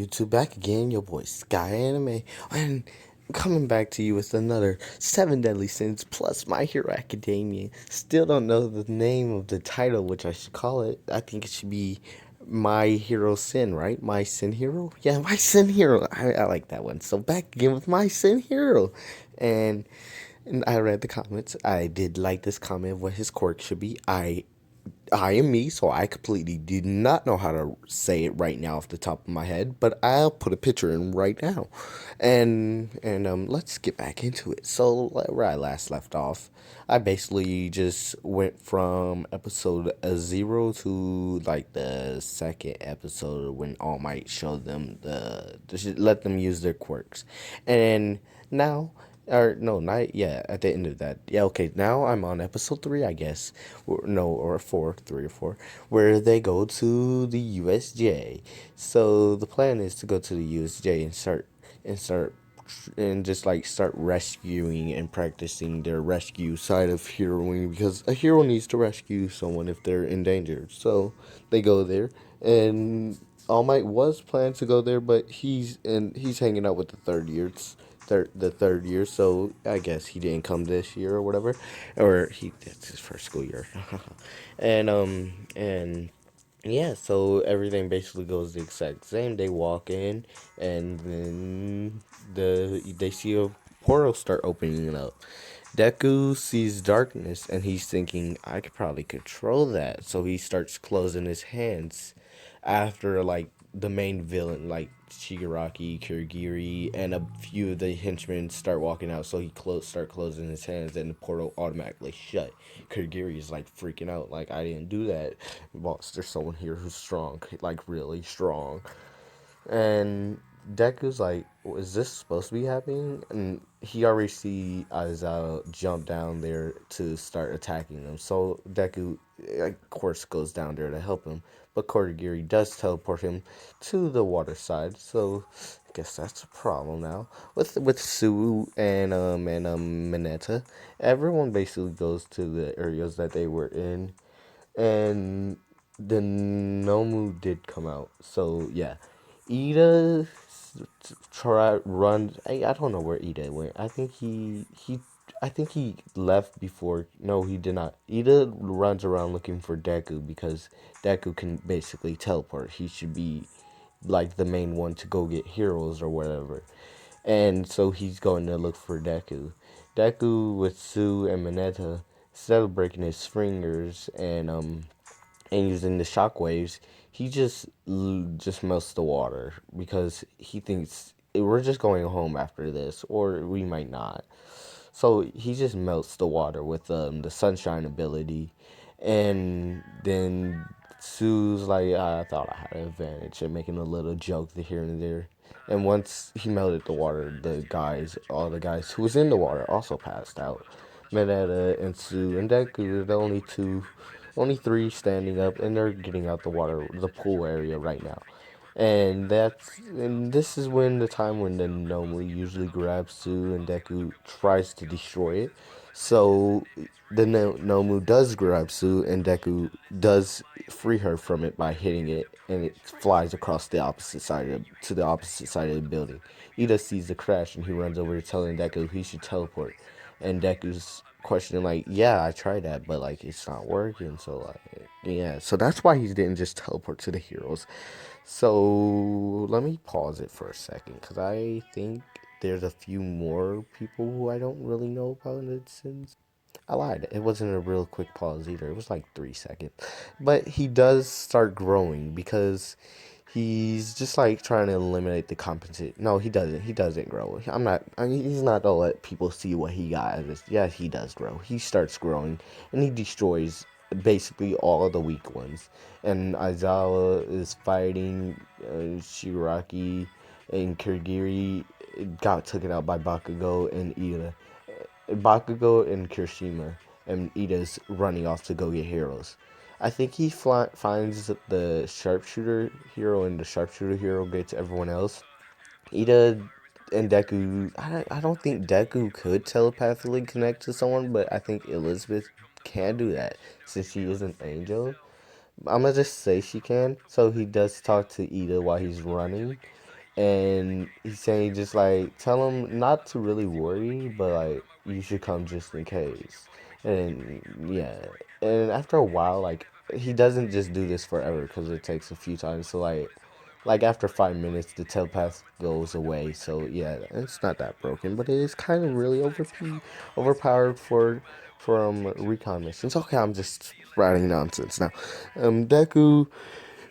YouTube? Back again, your boy Sky Anime, and coming back to you with another Seven Deadly Sins plus My Hero Academia. Still don't know the name of the title, which I should call it. I think it should be My Hero Sin, right? My Sin Hero? Yeah, My Sin Hero. I like that one. So back again with My Sin Hero. And and I read the comments. I did like this comment of what his quirk should be. I am me, so I completely do not know how to say it right now off the top of my head, but I'll put a picture in right now. And let's get back into it. So where I last left off, I basically just went from episode 0 to like the second episode when All Might showed them let them use their quirks. And now or no, not yeah. At the end of that, yeah. Okay, now I'm on episode 3, I guess. No, or 4, 3 or 4, where they go to the USJ. So the plan is to go to the USJ and start and just like start rescuing and practicing their rescue side of heroing because a hero needs to rescue someone if they're in danger. So they go there, and All Might was planned to go there, but he's hanging out with the third year, so I guess he didn't come this year or whatever, or it's his first school year, and yeah, so everything basically goes the exact same. They walk in, and then they see a portal start opening up. Deku sees darkness, and he's thinking, I could probably control that. So he starts closing his hands. After like the main villain, like Shigaraki, Kirigiri, and a few of the henchmen start walking out, so he start closing his hands, and the portal automatically shut. Kirigiri is like freaking out, like I didn't do that. Boss, there's someone here who's strong, like really strong. And Deku's like, is this supposed to be happening? And he already see Aizawa jump down there to start attacking them. So Deku, of course, goes down there to help him. But Korigiri does teleport him to the water side. So I guess that's a problem now. With Sue and Mineta, everyone basically goes to the areas that they were in, and the Nomu did come out. So yeah, Ida try runs. I don't know where Ida went. I think he left before. No, he did not. Ida runs around looking for Deku because Deku can basically teleport. He should be like the main one to go get heroes or whatever. And so he's going to look for Deku. Deku with Sue and Mineta, instead of breaking his fingers and using the shockwaves, he just melts the water because he thinks we're just going home after this, or we might not. So he just melts the water with the sunshine ability, and then Sue's like, I thought I had an advantage, and making a little joke here and there. And once he melted the water, all the guys who was in the water also passed out. Mineta and Sue and Deku are the only three standing up, and they're getting out the water, the pool area right now. And this is when the time when the Nomu usually grabs Sue and Deku tries to destroy it. So the Nomu does grab Sue and Deku does free her from it by hitting it, and it flies across to the opposite side of the building. Ida sees the crash, and he runs over to telling Deku he should teleport. And Deku's questioning like, yeah, I tried that, but like it's not working. So like, yeah, so that's why he didn't just teleport to the heroes. So let me pause it for a second because I think there's a few more people who I don't really know about it since. I lied. It wasn't a real quick pause either. It was like 3 seconds. But he does start growing because he's just like trying to eliminate the competition. No, he doesn't. He doesn't grow. He's not gonna let people see what he got. Yeah, he does grow. He starts growing, and he destroys basically all of the weak ones. And Aizawa is fighting Shigaraki, and Kirigiri got taken out by Bakugo and Ida. Bakugo and Kirishima, and Ida's running off to go get heroes. I think he finds the sharpshooter hero, and the sharpshooter hero gets everyone else. Ida and Deku, I don't think Deku could telepathically connect to someone, but I think Elizabeth can do that since she is an angel. I'm gonna just say she can. So he does talk to Ida while he's running, and he's saying just like tell him not to really worry, but like you should come just in case. And yeah, and after a while, like he doesn't just do this forever because it takes a few times. So like after 5 minutes, the telepath goes away. So yeah, it's not that broken, but it is kind of really overpowered for recon missions. Okay, I'm just writing nonsense now. Deku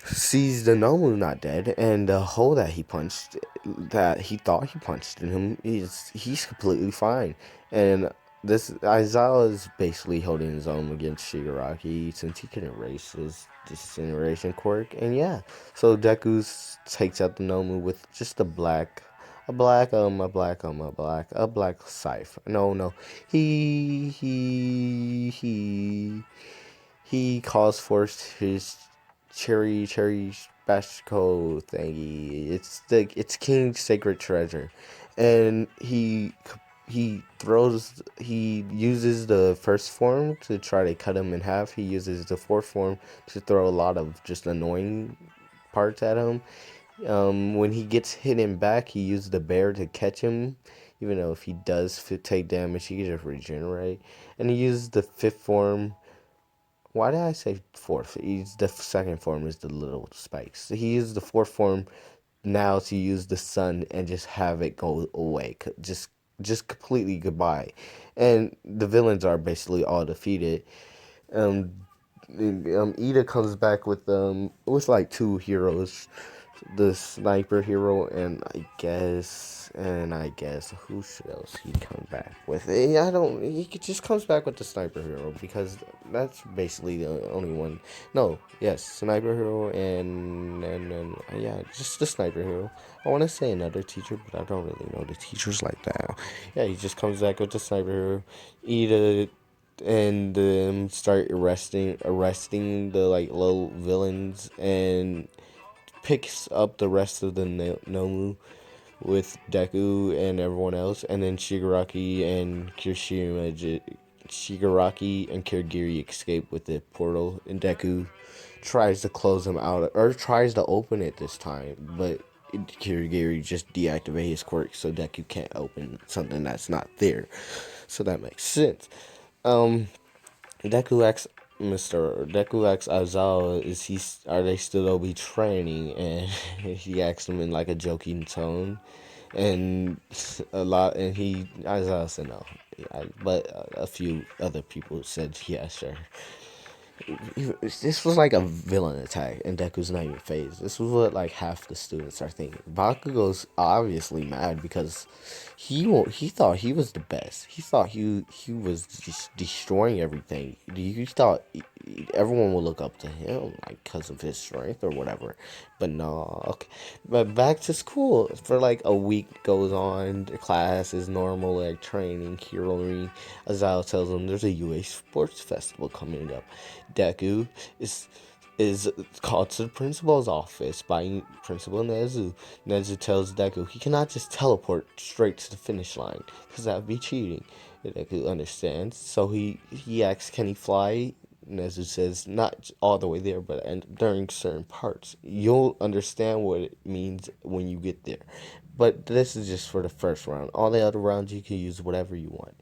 sees the Nomu not dead, and the hole that he punched, that he thought he punched in him, he's completely fine. And this Aizawa is basically holding his own against Shigaraki since he can erase his disintegration quirk. And yeah, so Deku takes out the Nomu with just a black scythe. No, he calls forth his cherry bashko thingy. It's King's sacred treasure, and he uses the first form to try to cut him in half. He uses the fourth form to throw a lot of just annoying parts at him. When he gets hit in back, he uses the bear to catch him. Even though if he does take damage, he can just regenerate. And he uses the fifth form. Why did I say fourth? The second form is the little spikes. He used the fourth form now to use the sun and just have it go away. Just completely goodbye. And the villains are basically all defeated. Um, Ida comes back with like two heroes, the sniper hero, and I guess who else he come back with? I don't. Just comes back with the sniper hero because that's basically the only one. No, yes, sniper hero and yeah, just the sniper hero. I want to say another teacher, but I don't really know the teachers like that. Yeah, he just comes back with the sniper hero. Ida and start arresting the like low villains and picks up the rest of the Nomu with Deku and everyone else, and then Shigaraki and Kirigiri escape with the portal, and Deku tries to close them out or tries to open it this time, but Kirigiri just deactivate his quirk so Deku can't open something that's not there. So that makes sense. Um, Deku asks Deku asks Aizawa, are they still be training? And he asks him in like a joking tone, and Aizawa said no, but a few other people said yeah, sure. This was like a villain attack, and Deku's not even phased. This was what like half the students are thinking. Bakugo's obviously mad because he thought he was the best. He thought he was just destroying everything. He thought everyone would look up to him like because of his strength or whatever. But no, okay. But back to school for like a week goes on. The class is normal, like training, heroing. Azal tells him there's a UA sports festival coming up. Deku is called to the principal's office by Principal Nezu. Nezu tells Deku he cannot just teleport straight to the finish line because that would be cheating. Deku understands, so he asks, "Can he fly?" Nezu says, "Not all the way there, but during certain parts. You'll understand what it means when you get there. But this is just for the first round. All the other rounds you can use whatever you want."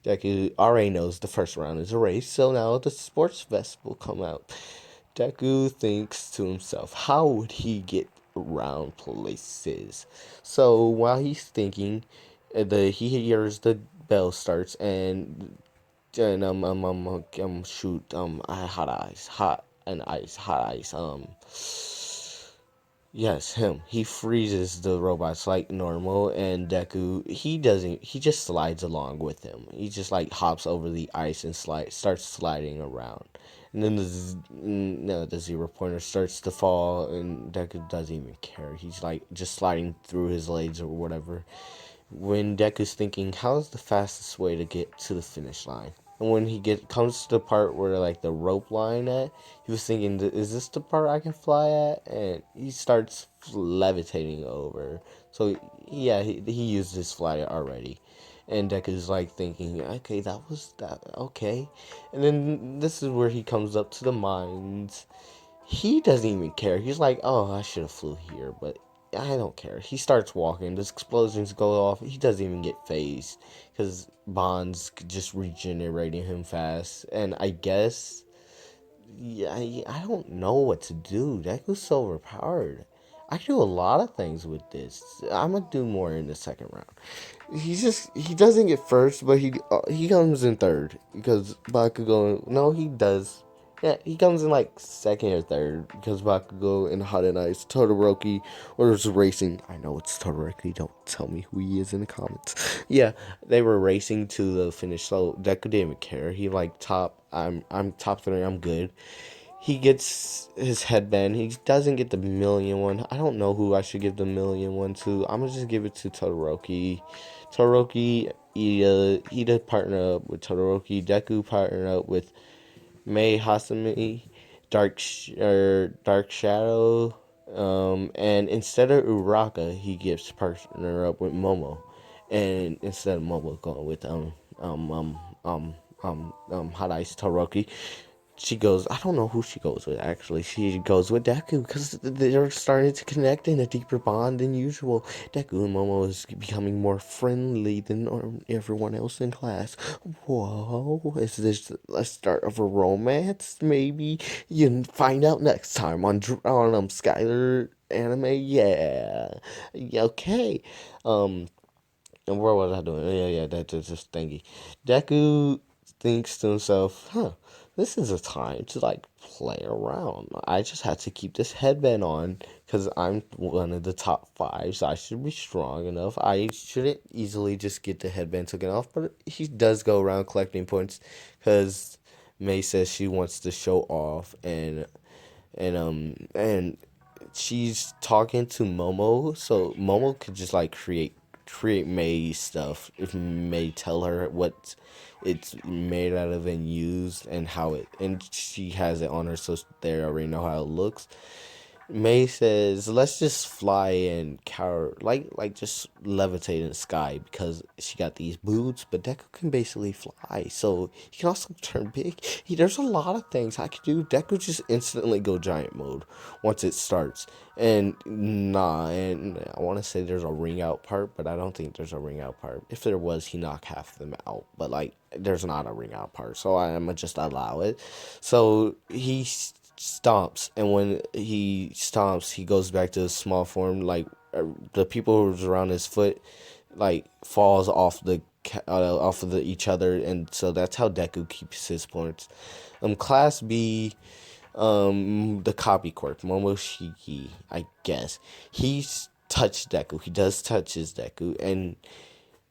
Deku already knows the first round is a race, so now the sports vest will come out. Deku thinks to himself, how would he get around places? So while he's thinking, he hears the bell starts and shoot hot ice Yes, him. He freezes the robots like normal, and Deku, he doesn't. He just slides along with him. He just like hops over the ice and starts sliding around. And then the zero pointer starts to fall, and Deku doesn't even care. He's like just sliding through his legs or whatever. When Deku's thinking, how's the fastest way to get to the finish line? And when comes to the part where like the rope line at, he was thinking, is this the part I can fly at? And he starts levitating over. So yeah, he used his flyer already. And Deku's like thinking, okay, that was that, okay. And then this is where he comes up to the mines. He doesn't even care. He's like, oh, I should have flew here, but I don't care. He starts walking. The explosions go off. He doesn't even get phased because Bond's just regenerating him fast. And I guess, yeah, I don't know what to do. Deku's so overpowered. I can do a lot of things with this. I'm gonna do more in the second round. He doesn't get first, but he comes in third because Bakugo. No, he does. Yeah, he comes in like second or third because Bakugo and Hot and Ice, Todoroki, was racing. I know it's Todoroki. Don't tell me who he is in the comments. Yeah, they were racing to the finish, so Deku didn't even care. He like top. I'm top three. I'm good. He gets his headband. He doesn't get the million one. I don't know who I should give the million one to. I'm gonna just give it to Todoroki. Todoroki, Ida partner up with Todoroki. Deku partner up with Mei Hasumi, Dark Shadow. And instead of Uraka, he gives partner up with Momo, and instead of Momo going with um um Hot Ice Todoroki, she goes, I don't know who she goes with actually. She goes with Deku because they're starting to connect in a deeper bond than usual. Deku and Momo is becoming more friendly than everyone else in class. Whoa, is this a start of a romance? Maybe you can find out next time on Skylar anime. Yeah, okay. Um, and what was I doing? Yeah, that's just thingy. Deku thinks to himself, huh, this is a time to like play around. I just had to keep this headband on because I'm one of the top five, so I should be strong enough. I shouldn't easily just get the headband taken off, but he does go around collecting points because May says she wants to show off and she's talking to Momo, so Momo could just like create May stuff if May tell her what it's made out of and used and how it and she has it on her so they already know how it looks. May says, "Let's just fly and cower, like just levitate in the sky because she got these boots." But Deku can basically fly, so he can also turn big. There's a lot of things I could do. Deku just instantly go giant mode once it starts, and and I want to say there's a ring out part, but I don't think there's a ring out part. If there was, he knocked half of them out, but like there's not a ring out part, so I'm gonna just allow it. So he stomps, and when he stomps, he goes back to his small form. Like the people who's around his foot, like falls off of each other, and so that's how Deku keeps his points. Class B, the copy quirk, Momoshiki, I guess he's touched Deku. He does touch his Deku, and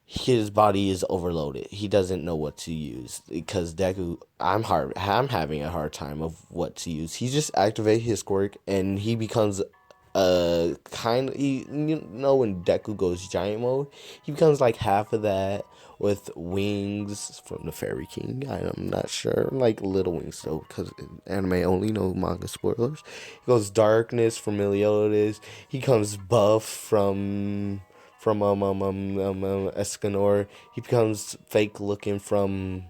his body is overloaded. He doesn't know what to use because Deku. I'm having a hard time of what to use. He just activates his quirk and he becomes when Deku goes giant mode, he becomes like half of that with wings from the Fairy King. I'm not sure, like little wings though, because anime only, no manga spoilers. He goes darkness from Meliodas. He comes buff from Escanor. He becomes fake looking from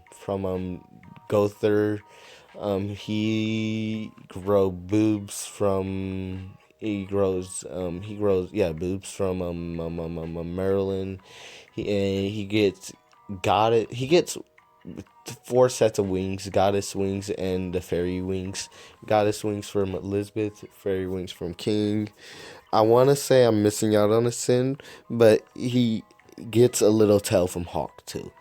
Gother. He grows boobs from Maryland. He gets he gets four sets of wings: goddess wings and the fairy wings. Goddess wings from Elizabeth, fairy wings from King. I want to say I'm missing out on a sin, but he gets a little tail from Hawk too.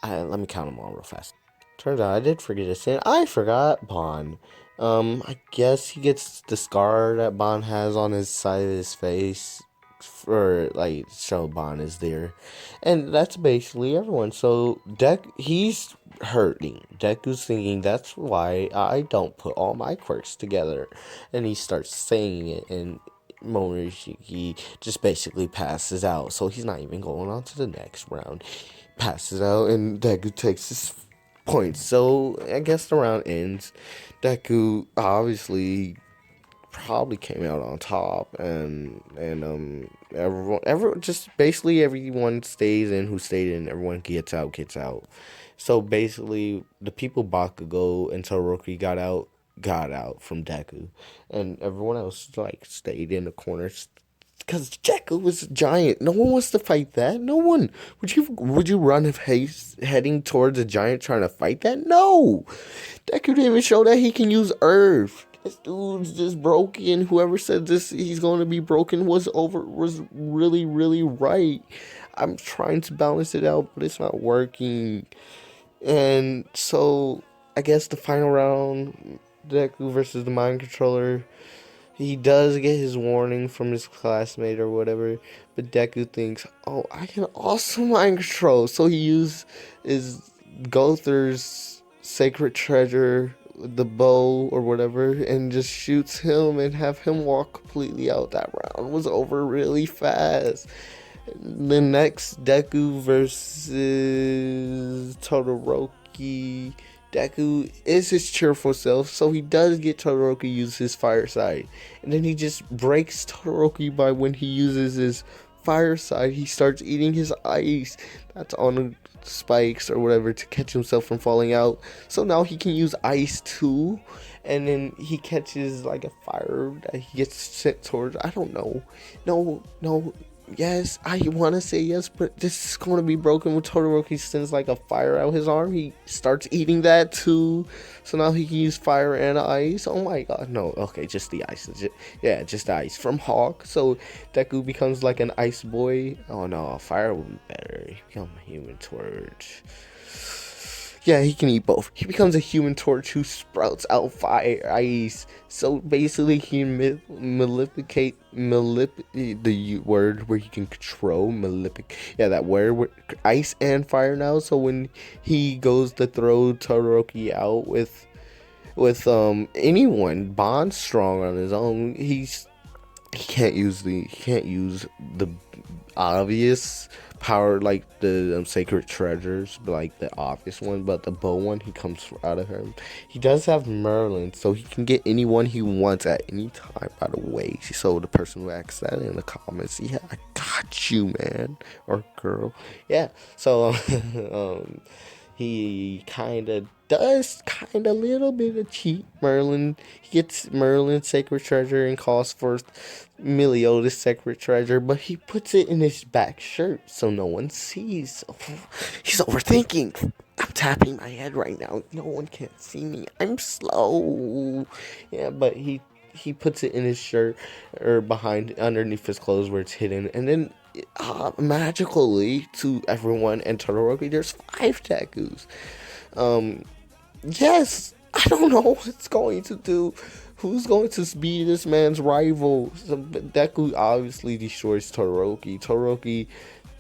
Let me count them all real fast. Turns out I did forget a sin. I forgot Bond. I guess he gets the scar that Bond has on his side of his face for like show Bond is there, and that's basically everyone. So he's hurting. Deku's thinking that's why I don't put all my quirks together, and he starts saying it, and Morishiki just basically passes out. So he's not even going on to the next round. Passes out, and Deku takes his points. So I guess the round ends. Deku obviously probably came out on top, and everyone just basically everyone stays in who stayed in. Everyone gets out. So basically, the people Bakugo and Todoroki got out from Deku, and everyone else like stayed in the corners because Deku was a giant. No one wants to fight that. No one. Would you run if heading towards a giant trying to fight that? No. Deku didn't even show that he can use Earth. This dude's just broken. Whoever said this he's going to be broken was really really right. I'm trying to balance it out, but it's not working. And so I guess the final round, Deku versus the mind controller. He does get his warning from his classmate or whatever, but Deku thinks, "Oh, I can also mind control." So he uses Gother's sacred treasure, the bow or whatever, and just shoots him and have him walk completely out. That round was over really fast. The next, Deku versus Todoroki. Deku is his cheerful self, so he does get Todoroki use his fire side. And then he just breaks Todoroki by when he uses his fire side, he starts eating his ice that's on the spikes or whatever to catch himself from falling out. So now he can use ice too. And then he catches like a fire that he gets sent towards. I don't know. No, yes, I want to say yes, but this is going to be broken when Todoroki sends like a fire out his arm. He starts eating that too. So now he can use fire and ice. Oh my god, no. Okay, just the ice. Just the ice from Hawk. So Deku becomes like an ice boy. Oh no, fire would be better. He becomes a human torch. Yeah, he can eat both. He becomes a human torch who sprouts out fire ice. So basically, he the word where he can control that word ice and fire now. So when he goes to throw Todoroki out with anyone Bond strong on his own, he can't use the obvious power like the sacred treasures, like the obvious one, but the bow one he comes out of him. He does have Merlin, so he can get anyone he wants at any time. By the way, so the person who asks that in the comments, yeah, I got you, man or girl. Yeah, so he kind of little bit of cheat Merlin. He gets Merlin's sacred treasure and calls for Meliodas' sacred treasure, but he puts it in his back shirt so no one sees. He's overthinking. I'm tapping my head right now. No one can see me. I'm slow. Yeah, but he puts it in his shirt or behind underneath his clothes where it's hidden, and then magically to everyone and Todoroki, there's 5 Dekus. Yes, I don't know what it's going to do. Who's going to be this man's rival? So Deku obviously destroys Todoroki.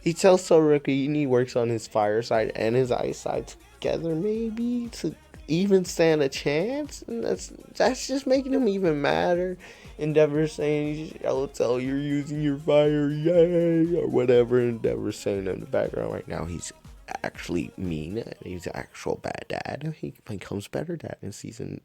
He tells Todoroki and he works on his fire side and his ice side together, maybe to even stand a chance. And that's just making him even madder. Endeavor saying, "I'll tell you're using your fire, yay," or whatever. Endeavor saying in the background right now, he's actually mean. He's an actual bad dad. He becomes better dad in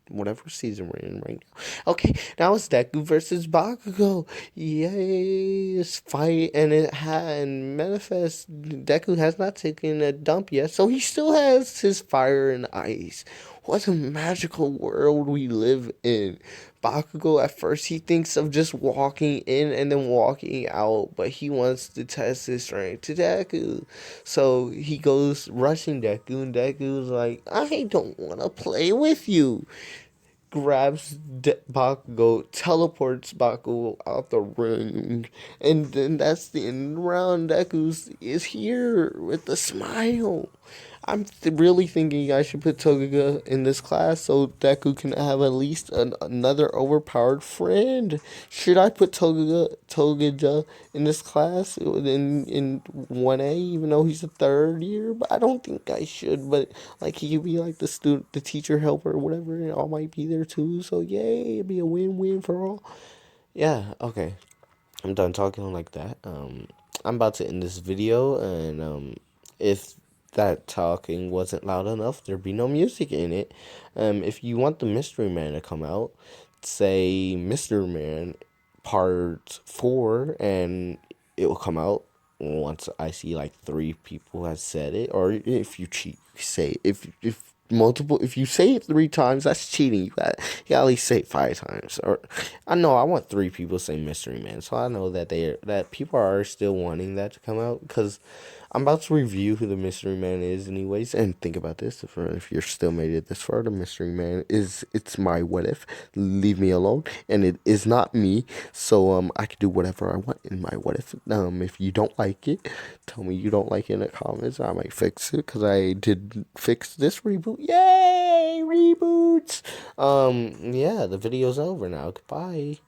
whatever season we're in right now. Okay, now it's Deku versus Bakugo. Yay, this fight and manifest. Deku has not taken a dump yet, so he still has his fire and ice. What a magical world we live in. Bakugo, at first, he thinks of just walking in and then walking out, but he wants to test his strength to Deku. So he goes rushing Deku, and Deku's like, "I don't want to play with you." Grabs Bakugo, teleports Bakugo out the ring, and then that's the end of the round. Deku is here with a smile. I'm really thinking I should put Togaga in this class so Deku can have at least another overpowered friend. Should I put Togaga in this class in 1A, even though he's a third year? But I don't think I should. But like he could be like the teacher helper or whatever, and all might be there too. So yay, it'd be a win-win for all. Yeah, okay. I'm done talking like that. I'm about to end this video, and if that talking wasn't loud enough, there'd be no music in it. If you want the Mystery Man to come out, say Mystery Man Part 4, and it will come out once I see like 3 people have said it. Or if you cheat, say if multiple. If you say it 3 times, that's cheating. You got at least say it 5 times. Or I know I want 3 people to say Mystery Man, so I know that people are still wanting that to come out because I'm about to review who the Mystery Man is, anyways. And think about this: if you're still made it this far, the Mystery Man it's my what if. Leave me alone, and it is not me. So I can do whatever I want in my what if. If you don't like it, tell me you don't like it in the comments. I might fix it because I did fix this reboot. Yay, reboots! Yeah, the video's over now. Goodbye.